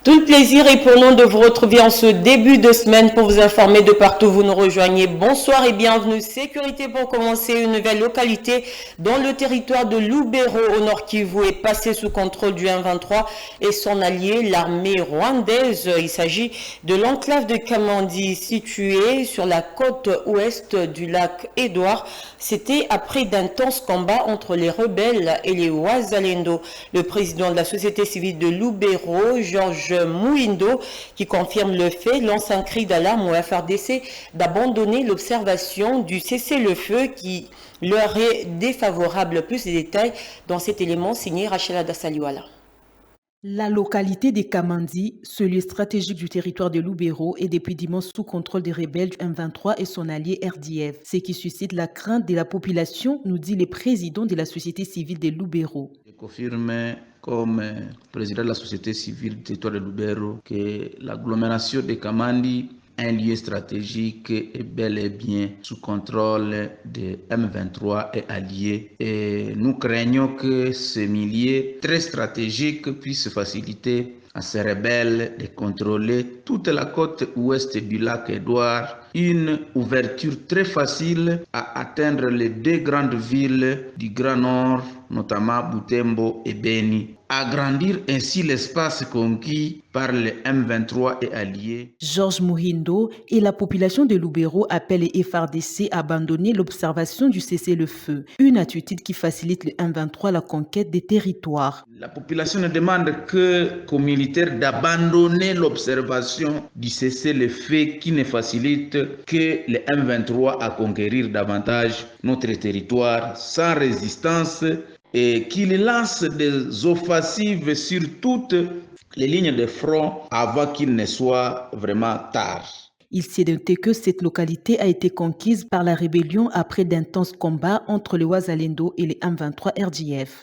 Tout le plaisir est pour nous de vous retrouver en ce début de semaine pour vous informer de partout où vous nous rejoignez. Bonsoir et bienvenue. Sécurité pour commencer, une nouvelle localité dans le territoire de Lubero au Nord Kivu est passée sous contrôle du M23 et son allié, l'armée rwandaise. Il s'agit de l'enclave de Kamandi située sur la côte ouest du lac Édouard. C'était après d'intenses combats entre les rebelles et les Wazalendo. Le président de la société civile de Lubero, Georges Muindo, qui confirme le fait, lance un cri d'alarme au FRDC d'abandonner l'observation du cessez-le-feu qui leur est défavorable. Plus de détails dans cet élément signé Rachel Adassaliwala. La localité de Kamandi, ce lieu stratégique du territoire de Lubero, est depuis dimanche sous contrôle des rebelles du M23 et son allié RDF, ce qui suscite la crainte de la population, nous dit le président de la société civile de Lubero. Je confirme comme président de la société civile du territoire de Lubero que l'agglomération de Kamandi, un lieu stratégique, est bel et bien sous contrôle de M23 et alliés. Et nous craignons que ce milieu très stratégique puisse faciliter à ces rebelles de contrôler toute la côte ouest du lac Édouard, une ouverture très facile à atteindre les deux grandes villes du Grand Nord, notamment Butembo et Beni. Agrandir ainsi l'espace conquis par les M23 et alliés. Georges Muhindo et la population de Lubero appellent les FRDC à abandonner l'observation du cessez-le-feu, une attitude qui facilite le M23 la conquête des territoires. La population ne demande qu'aux militaires d'abandonner l'observation du cessez-le-feu qui ne facilite que les M23 à conquérir davantage notre territoire sans résistance et qu'il lance des offensives sur toutes les lignes de front avant qu'il ne soit vraiment tard. Il s'est noté que cette localité a été conquise par la rébellion après d'intenses combats entre les Wazalendo et les M23 RDF.